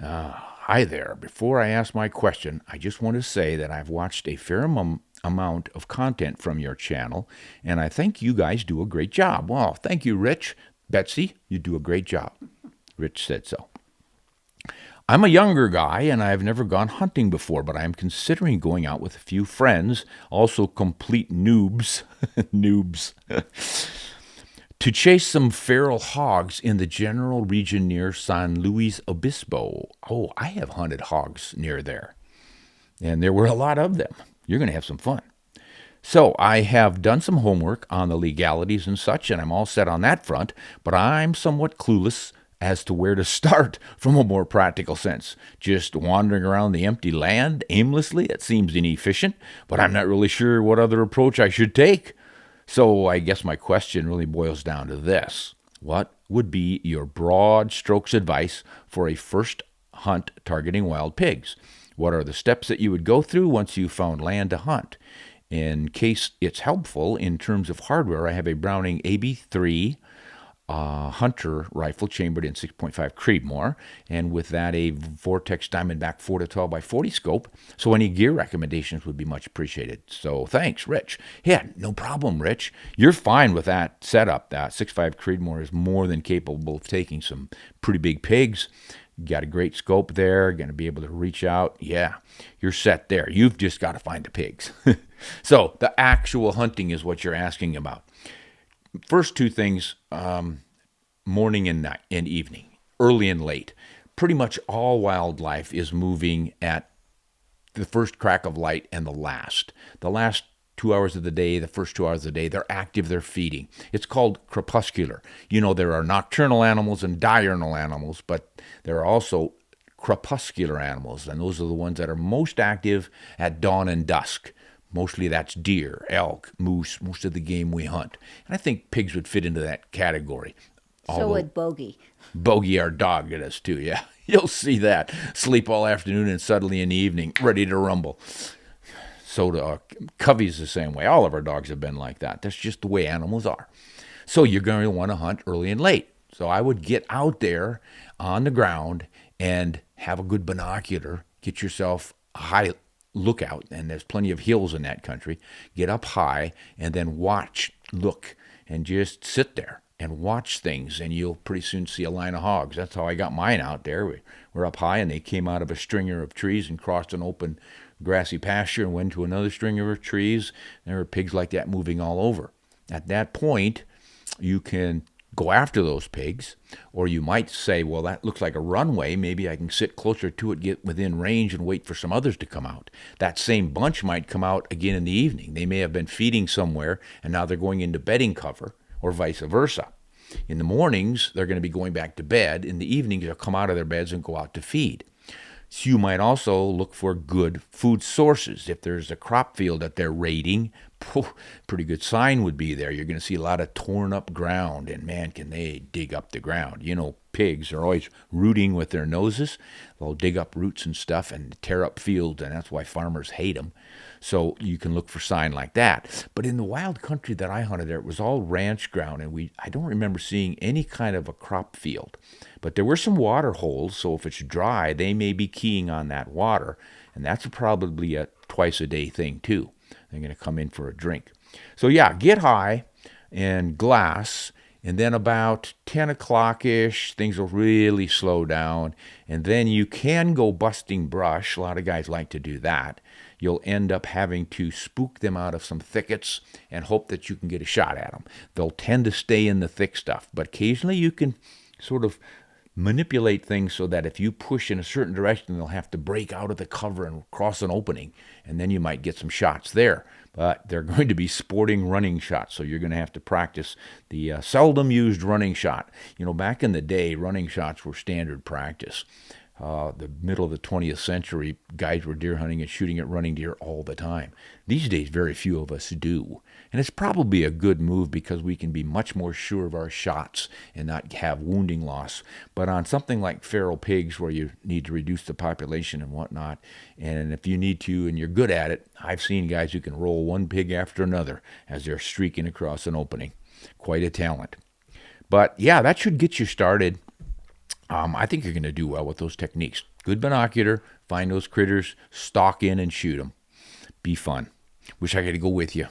Hi there. Before I ask my question, I just want to say that I've watched a fair amount of content from your channel, and I think you guys do a great job. Well, thank you, Rich. Betsy, you do a great job. Rich said so. I'm a younger guy, and I've never gone hunting before, but I'm considering going out with a few friends, also complete noobs, to chase some feral hogs in the general region near San Luis Obispo. Oh, I have hunted hogs near there, and there were a lot of them. You're going to have some fun. So I have done some homework on the legalities and such, and I'm all set on that front, but I'm somewhat clueless as to where to start from a more practical sense. Just wandering around the empty land aimlessly, it seems inefficient, but I'm not really sure what other approach I should take. So I guess my question really boils down to this. What would be your broad strokes advice for a first hunt targeting wild pigs? What are the steps that you would go through once you found land to hunt? In case it's helpful in terms of hardware, I have a Browning AB3 Hunter rifle chambered in 6.5 Creedmoor, and with that a Vortex Diamondback 4-12 by 40 scope, so any gear recommendations would be much appreciated. So thanks, Rich. Yeah, no problem, Rich. You're fine with that setup. That 6.5 Creedmoor is more than capable of taking some pretty big pigs. You got a great scope there, going to be able to reach out. Yeah, you're set there. You've just got to find the pigs. So the actual hunting is what you're asking about. First two things, morning and night and evening, early and late. Pretty much all wildlife is moving at the first crack of light and the last. The last 2 hours of the day, the first 2 hours of the day, they're active, they're feeding. It's called crepuscular. You know, there are nocturnal animals and diurnal animals, but there are also crepuscular animals, and those are the ones that are most active at dawn and dusk. Mostly that's deer, elk, moose, most of the game we hunt. And I think pigs would fit into that category. So would Bogey. Bogey, our dog, it is too, yeah. You'll see that. Sleep all afternoon and suddenly in the evening, ready to rumble. So Covey's the same way. All of our dogs have been like that. That's just the way animals are. So you're going to want to hunt early and late. So I would get out there on the ground and have a good binocular. Get yourself a high lookout, and there's plenty of hills in that country. Get up high and then watch, look, and just sit there and watch things, and you'll pretty soon see a line of hogs. That's how I got mine out there. We're up high, and they came out of a stringer of trees and crossed an open grassy pasture and went to another stringer of trees. There were pigs like that moving all over. At that point, you can go after those pigs, or you might say, well, that looks like a runway. Maybe I can sit closer to it, get within range, and wait for some others to come out. That same bunch might come out again in the evening. They may have been feeding somewhere, and now they're going into bedding cover, or vice versa. In the mornings, they're going to be going back to bed. In the evenings, they'll come out of their beds and go out to feed. So you might also look for good food sources. If there's a crop field that they're raiding, pretty good sign would be there. You're going to see a lot of torn up ground, and man, can they dig up the ground. You know, pigs are always rooting with their noses. They'll dig up roots and stuff and tear up fields, and that's why farmers hate them. So you can look for sign like that. But in the wild country that I hunted there, it was all ranch ground, and I don't remember seeing any kind of a crop field. But there were some water holes, so if it's dry, they may be keying on that water, and that's probably a twice-a-day thing too. They're going to come in for a drink. So yeah, get high and glass, and then about 10 o'clock-ish, things will really slow down, and then you can go busting brush. A lot of guys like to do that. You'll end up having to spook them out of some thickets and hope that you can get a shot at them. They'll tend to stay in the thick stuff, but occasionally you can sort of manipulate things so that if you push in a certain direction, they'll have to break out of the cover and cross an opening, and then you might get some shots there. But they're going to be sporting running shots, so you're going to have to practice the seldom used running shot. You know, back in the day, running shots were standard practice. The middle of the 20th century, guys were deer hunting and shooting at running deer all the time. These days, very few of us do. And it's probably a good move because we can be much more sure of our shots and not have wounding loss. But on something like feral pigs, where you need to reduce the population and whatnot, and if you need to and you're good at it, I've seen guys who can roll one pig after another as they're streaking across an opening. Quite a talent. But yeah, that should get you started. I think you're going to do well with those techniques. Good binocular, find those critters, stalk in and shoot them. Be fun. Wish I could go with you.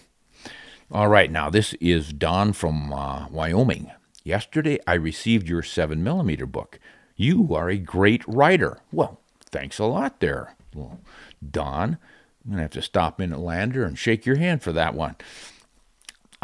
All right, now this is Don from Wyoming. Yesterday I received your 7mm book. You are a great writer. Well, thanks a lot there. Well, Don, I'm going to have to stop in at Lander and shake your hand for that one.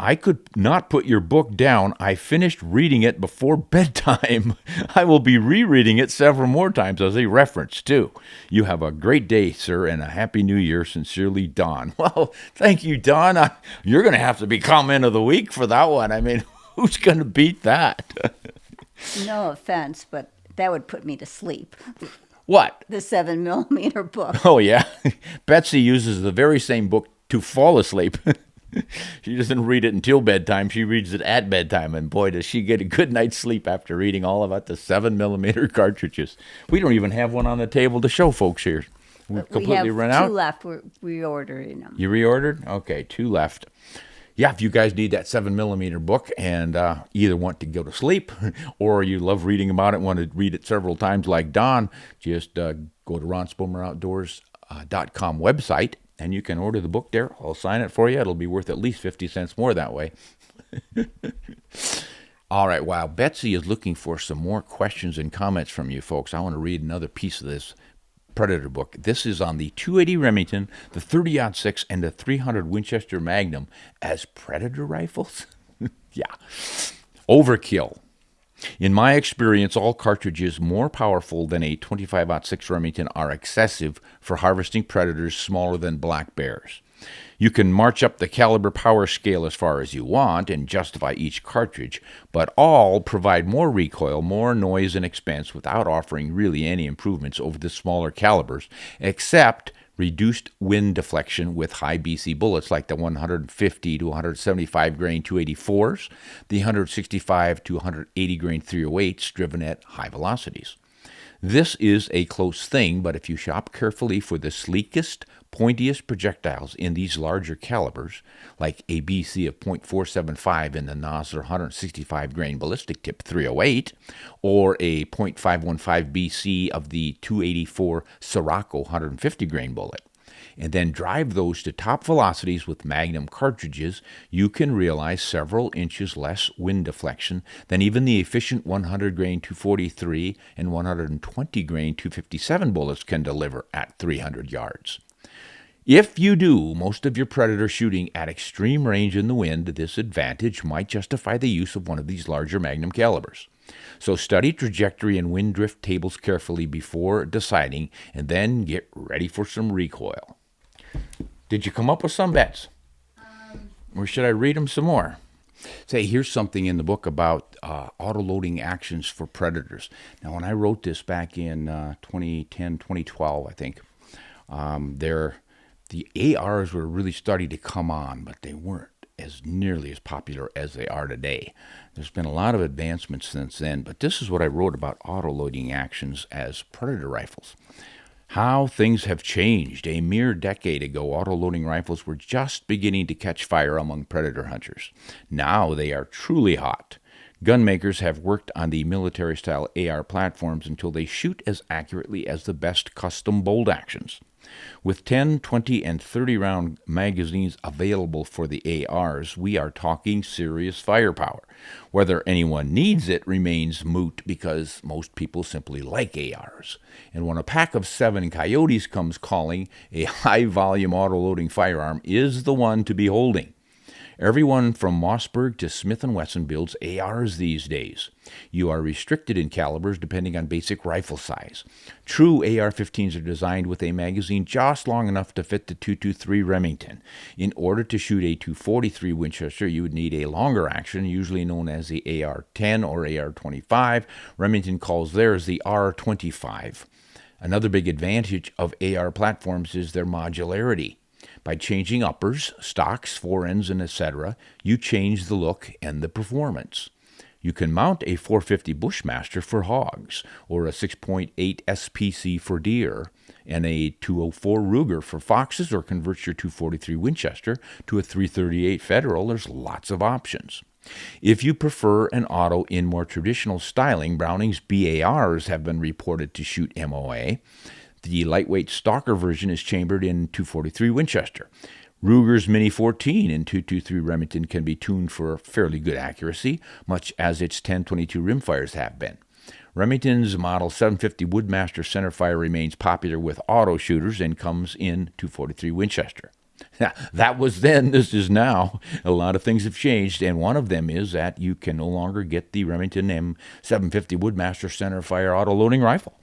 I could not put your book down. I finished reading it before bedtime. I will be rereading it several more times as a reference, too. You have a great day, sir, and a happy new year. Sincerely, Don. Well, thank you, Don. You're going to have to be comment of the week for that one. I mean, who's going to beat that? No offense, but that would put me to sleep. What? The 7mm book. Oh, yeah. Betsy uses the very same book to fall asleep. She doesn't read it until bedtime. She reads it at bedtime, and boy, does she get a good night's sleep after reading all about the 7mm cartridges. We don't even have one on the table to show folks here. We've completely run out. Two left. We're reordering them. You reordered? Okay, 2 left. Yeah, if you guys need that 7mm book and either want to go to sleep or you love reading about it, want to read it several times like Don, just go to ronspomeroutdoors.com website. And you can order the book there. I'll sign it for you. It'll be worth at least 50 cents more that way. All right, while Betsy is looking for some more questions and comments from you folks, I want to read another piece of this Predator book. This is on the 280 Remington, the 30-06, and the 300 Winchester Magnum as Predator rifles. Yeah. Overkill. In my experience, all cartridges more powerful than a 25-06 Remington are excessive for harvesting predators smaller than black bears. You can march up the caliber power scale as far as you want and justify each cartridge, but all provide more recoil, more noise, and expense without offering really any improvements over the smaller calibers, except reduced wind deflection with high BC bullets like the 150 to 175 grain 284s, the 165 to 180 grain 308s driven at high velocities. This is a close thing, but if you shop carefully for the sleekest, pointiest projectiles in these larger calibers, like a BC of .475 in the Nosler 165 grain ballistic tip 308, or a .515 BC of the 284 Sirocco 150 grain bullet, and then drive those to top velocities with Magnum cartridges, you can realize several inches less wind deflection than even the efficient 100 grain 243 and 120 grain 257 bullets can deliver at 300 yards. If you do most of your predator shooting at extreme range in the wind, this advantage might justify the use of one of these larger Magnum calibers. So study trajectory and wind drift tables carefully before deciding, and then get ready for some recoil. Did you come up with some bets? Or should I read them some more? Say, here's something in the book about auto-loading actions for predators. Now, when I wrote this back in 2010, 2012, I think, the ARs were really starting to come on, but they weren't as nearly as popular as they are today. There's been a lot of advancements since then, but this is what I wrote about auto-loading actions as predator rifles. How things have changed. A mere decade ago, auto-loading rifles were just beginning to catch fire among predator hunters. Now they are truly hot. Gun makers have worked on the military-style AR platforms until they shoot as accurately as the best custom bolt actions. With 10, 20, and 30-round magazines available for the ARs, we are talking serious firepower. Whether anyone needs it remains moot because most people simply like ARs. And when a pack of 7 coyotes comes calling, a high-volume auto-loading firearm is the one to be holding. Everyone from Mossberg to Smith & Wesson builds ARs these days. You are restricted in calibers depending on basic rifle size. True AR-15s are designed with a magazine just long enough to fit the .223 Remington. In order to shoot a .243 Winchester, you would need a longer action, usually known as the AR-10 or AR-25. Remington calls theirs the R-25. Another big advantage of AR platforms is their modularity. By changing uppers, stocks, forends, and etc., you change the look and the performance. You can mount a 450 Bushmaster for hogs, or a 6.8 SPC for deer, and a 204 Ruger for foxes, or convert your 243 Winchester to a 338 Federal. There's lots of options. If you prefer an auto in more traditional styling, Browning's BARs have been reported to shoot MOA. The lightweight Stalker version is chambered in .243 Winchester. Ruger's Mini 14 and .223 Remington can be tuned for fairly good accuracy, much as its 10-22 rimfires have been. Remington's Model 750 Woodmaster centerfire remains popular with auto shooters and comes in .243 Winchester. Now, that was then, this is now. A lot of things have changed, and one of them is that you can no longer get the Remington M750 Woodmaster centerfire auto-loading rifle.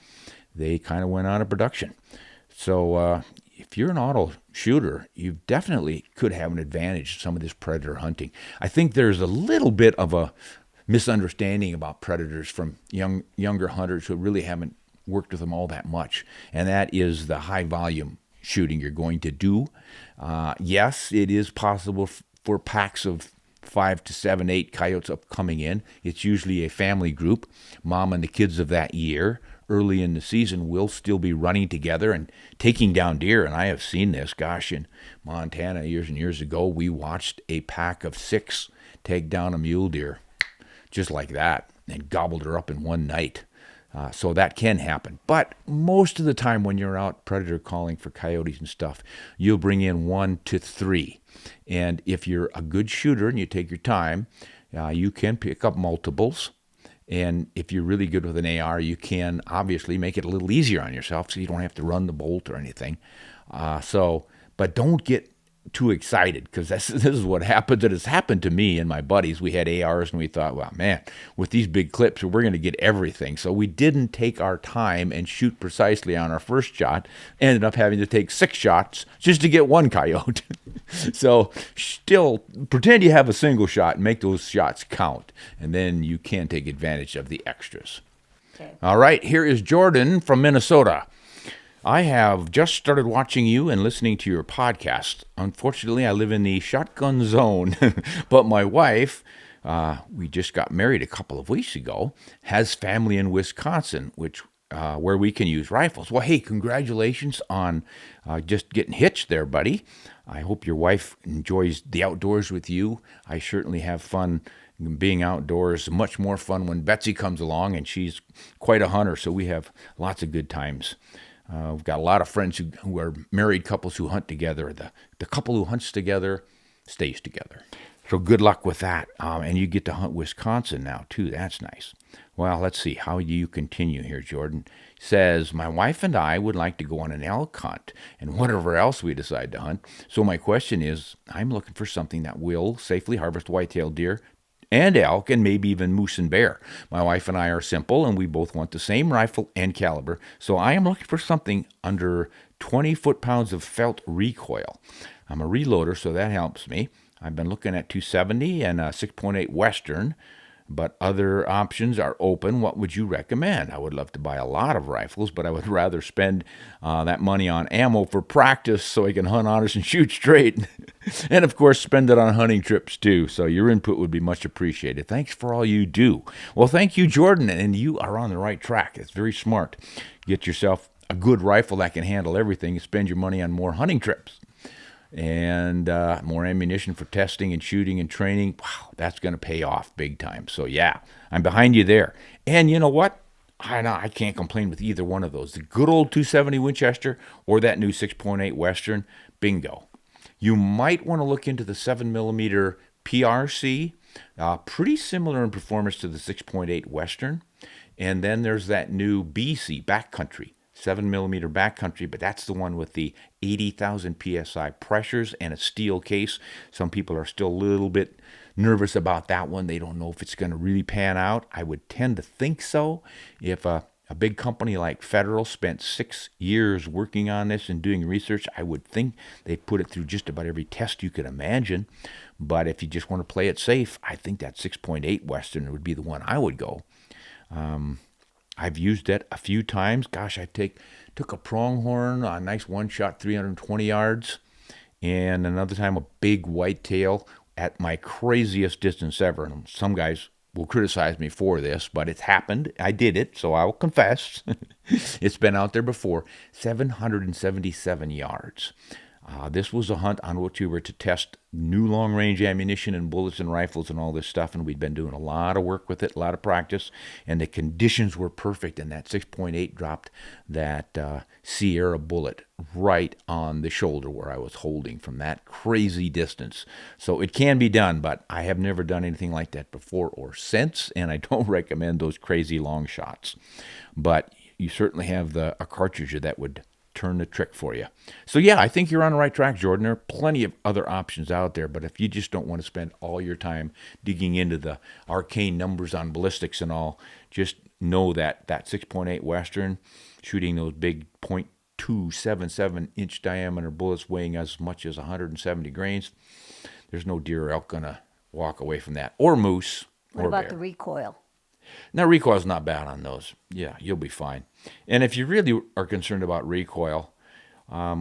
They kind of went out of production. So if you're an auto shooter, you definitely could have an advantage in some of this predator hunting. I think there's a little bit of a misunderstanding about predators from younger hunters who really haven't worked with them all that much, and that is the high volume shooting you're going to do. Yes, it is possible for packs of 5 to 7, 8 coyotes up coming in. It's usually a family group, mom and the kids of that year. Early in the season, will still be running together and taking down deer. And I have seen this. Gosh, in Montana years and years ago, we watched a pack of 6 take down a mule deer just like that and gobbled her up in one night. So that can happen. But most of the time when you're out predator calling for coyotes and stuff, you'll bring in 1 to 3. And if you're a good shooter and you take your time, you can pick up multiples. And if you're really good with an AR, you can obviously make it a little easier on yourself so you don't have to run the bolt or anything. But don't get too excited, because this is what happens. It has happened to me and my buddies. We had ARs and we thought, well, man, with these big clips, we're going to get everything. So we didn't take our time and shoot precisely on our first shot. Ended up having to take 6 shots just to get one coyote. So still pretend you have a single shot and make those shots count. And then you can take advantage of the extras. Okay. All right, here is Jordan from Minnesota. I have just started watching you and listening to your podcast. Unfortunately, I live in the shotgun zone, but my wife, we just got married a couple of weeks ago, has family in Wisconsin, where we can use rifles. Well, hey, congratulations on just getting hitched there, buddy. I hope your wife enjoys the outdoors with you. I certainly have fun being outdoors. Much more fun when Betsy comes along, and she's quite a hunter, so we have lots of good times. We've got a lot of friends who are married couples who hunt together. The couple who hunts together stays together. So good luck with that. And you get to hunt Wisconsin now, too. That's nice. Well, let's see. How do you continue here, Jordan? Says, my wife and I would like to go on an elk hunt and whatever else we decide to hunt. So my question is, I'm looking for something that will safely harvest whitetail deer and elk, and maybe even moose and bear. My wife and I are simple, and we both want the same rifle and caliber, so I am looking for something under 20 foot-pounds of felt recoil. I'm a reloader, so that helps me. I've been looking at 270 and a 6.8 Western, but other options are open. What would you recommend? I would love to buy a lot of rifles, but I would rather spend that money on ammo for practice so I can hunt honest and shoot straight. And, of course, spend it on hunting trips, too. So your input would be much appreciated. Thanks for all you do. Well, thank you, Jordan, and you are on the right track. It's very smart. Get yourself a good rifle that can handle everything and spend your money on more hunting trips. And more ammunition for testing and shooting and training. Wow, that's going to pay off big time. So, yeah, I'm behind you there. And you know what? I can't complain with either one of those. The good old 270 Winchester or that new 6.8 Western, bingo. You might want to look into the 7mm PRC, pretty similar in performance to the 6.8 Western. And then there's that new BC, backcountry, 7mm backcountry, but that's the one with the 80,000 PSI pressures and a steel case. Some people are still a little bit nervous about that one. They don't know if it's going to really pan out. I would tend to think so. If a big company like Federal spent 6 years working on this and doing research, I would think they put it through just about every test you could imagine. But if you just want to play it safe, I think that 6.8 Western would be the one I would go. I've used it a few times. Gosh, I took a pronghorn, a nice one-shot, 320 yards, and another time a big whitetail at my craziest distance ever. And some guys will criticize me for this, but it's happened. I did it, so I'll confess. It's been out there before. 777 yards. This was a hunt on which we were to test new long-range ammunition and bullets and rifles and all this stuff, and we'd been doing a lot of work with it, a lot of practice, and the conditions were perfect, and that 6.8 dropped that Sierra bullet right on the shoulder where I was holding from that crazy distance. So it can be done, but I have never done anything like that before or since, and I don't recommend those crazy long shots. But you certainly have a cartridge that would turn the trick for you. So yeah, I think you're on the right track, Jordan. There are plenty of other options out there, but if you just don't want to spend all your time digging into the arcane numbers on ballistics and all, just know that 6.8 Western, shooting those big .277 inch diameter bullets weighing as much as 170 grains, there's no deer or elk gonna walk away from that, or moose, What or about bear. the recoil? Now, recoil's not bad on those. Yeah, you'll be fine. And if you really are concerned about recoil,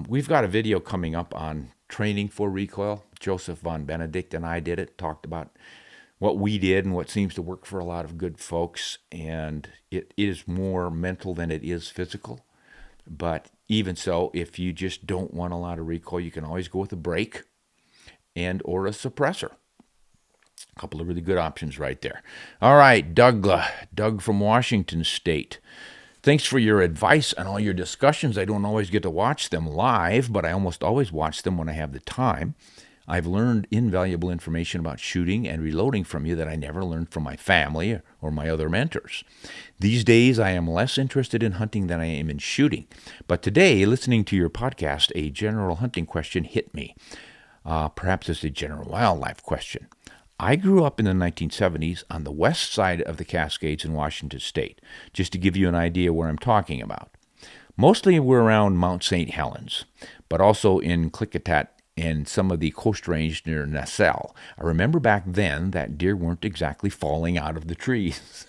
we've got a video coming up on training for recoil. Joseph Von Benedict and I did it, talked about what we did and what seems to work for a lot of good folks. And it is more mental than it is physical. But even so, if you just don't want a lot of recoil, you can always go with a brake and or a suppressor. A couple of really good options right there. All right, Doug from Washington State. Thanks for your advice and all your discussions. I don't always get to watch them live, but I almost always watch them when I have the time. I've learned invaluable information about shooting and reloading from you that I never learned from my family or my other mentors. These days, I am less interested in hunting than I am in shooting. But today, listening to your podcast, a general hunting question hit me. Perhaps it's a general wildlife question. I grew up in the 1970s on the west side of the Cascades in Washington State, just to give you an idea where I'm talking about. Mostly we're around Mount St. Helens, but also in Klickitat and some of the Coast Range near Nassau. I remember back then that deer weren't exactly falling out of the trees,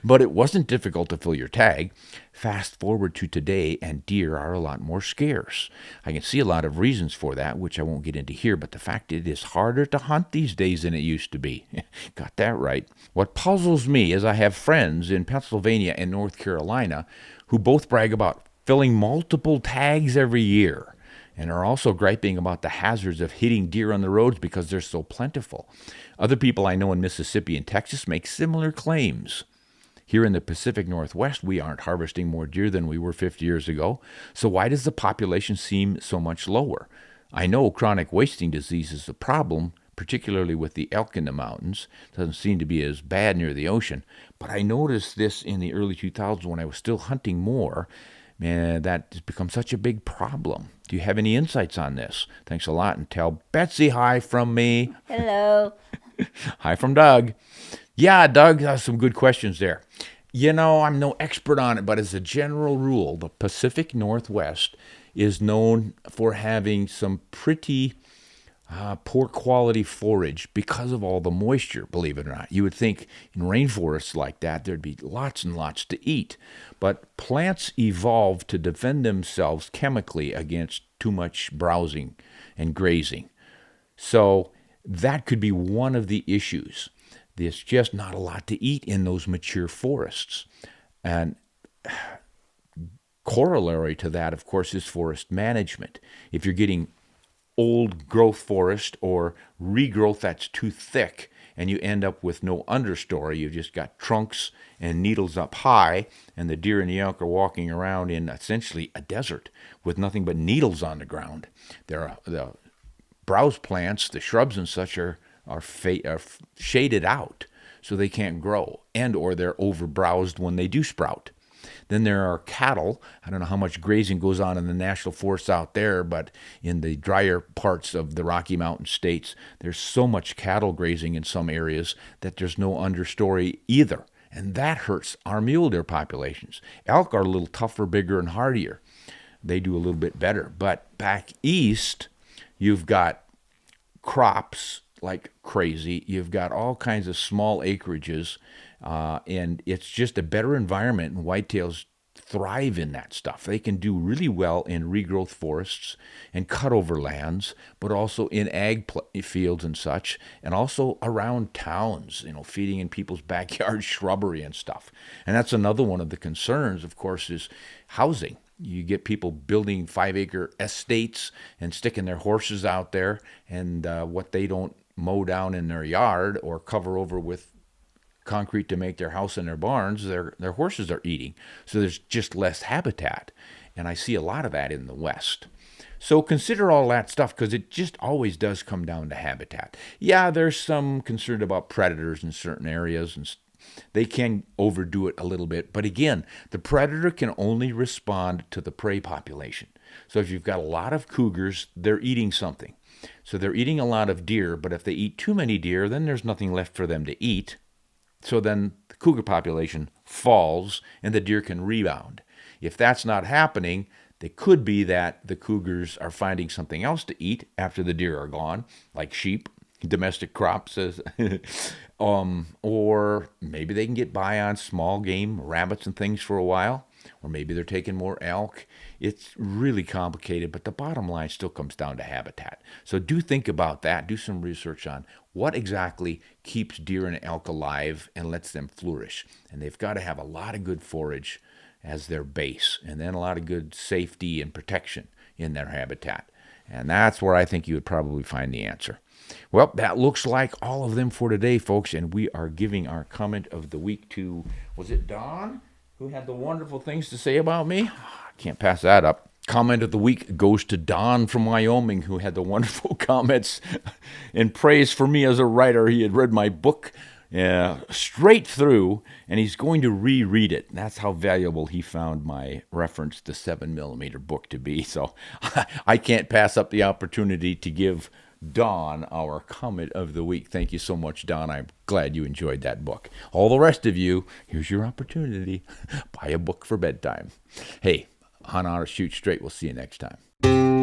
but it wasn't difficult to fill your tag. Fast forward to today, and deer are a lot more scarce. I can see a lot of reasons for that, which I won't get into here, but the fact it is harder to hunt these days than it used to be. Got that right. What puzzles me is I have friends in Pennsylvania and North Carolina who both brag about filling multiple tags every year, and are also griping about the hazards of hitting deer on the roads because they're so plentiful. Other people I know in Mississippi and Texas make similar claims. Here in the Pacific Northwest, we aren't harvesting more deer than we were 50 years ago, so why does the population seem so much lower? I know chronic wasting disease is a problem, particularly with the elk in the mountains. It doesn't seem to be as bad near the ocean, but I noticed this in the early 2000s when I was still hunting more. Man, that has become such a big problem. Do you have any insights on this? Thanks a lot, and tell Betsy hi from me. Hello. Hi from Doug. Yeah, Doug has some good questions there. You know, I'm no expert on it, but as a general rule, the Pacific Northwest is known for having some pretty poor quality forage because of all the moisture, believe it or not. You would think in rainforests like that, there'd be lots and lots to eat. But plants evolved to defend themselves chemically against too much browsing and grazing. So that could be one of the issues. There's just not a lot to eat in those mature forests. And corollary to that, of course, is forest management. If you're getting old growth forest or regrowth that's too thick and you end up with no understory, you've just got trunks and needles up high, and the deer and the elk are walking around in essentially a desert with nothing but needles on the ground. The browse plants, the shrubs and such are shaded out so they can't grow, and or they're overbrowsed when they do sprout. Then there are cattle. I don't know how much grazing goes on in the national forests out there, but in the drier parts of the Rocky Mountain states, there's so much cattle grazing in some areas that there's no understory either. And that hurts our mule deer populations. Elk are a little tougher, bigger, and hardier. They do a little bit better. But back east, you've got crops like crazy. You've got all kinds of small acreages, and it's just a better environment, and whitetails thrive in that stuff. They can do really well in regrowth forests and cutover lands, but also in ag fields and such, and also around towns, feeding in people's backyard shrubbery and stuff. And that's another one of the concerns, of course, is housing. You get people building 5-acre estates and sticking their horses out there, and what they don't mow down in their yard or cover over with concrete to make their house and their barns, their horses are eating. So there's just less habitat. And I see a lot of that in the West. So consider all that stuff, because it just always does come down to habitat. Yeah, there's some concern about predators in certain areas, and they can overdo it a little bit. But again, the predator can only respond to the prey population. So if you've got a lot of cougars, they're eating something. So they're eating a lot of deer, but if they eat too many deer, then there's nothing left for them to eat. So then the cougar population falls and the deer can rebound. If that's not happening, it could be that the cougars are finding something else to eat after the deer are gone, like sheep, domestic crops, or maybe they can get by on small game, rabbits and things for a while, or maybe they're taking more elk. It's really complicated, but the bottom line still comes down to habitat. So do think about that. Do some research on what exactly keeps deer and elk alive and lets them flourish. And they've got to have a lot of good forage as their base, and then a lot of good safety and protection in their habitat. And that's where I think you would probably find the answer. Well, that looks like all of them for today, folks, and we are giving our comment of the week to, was it Don, who had the wonderful things to say about me? Can't pass that up. comment of the week goes to Don from Wyoming, who had the wonderful comments and praise for me as a writer. He had read my book straight through, and he's going to reread it. That's how valuable he found my reference to 7mm book to be. So I can't pass up the opportunity to give Don our comment of the week. Thank you so much, Don. I'm glad you enjoyed that book. All the rest of you, here's your opportunity. Buy a book for bedtime. Hey, hunt on or shoot straight. We'll see you next time.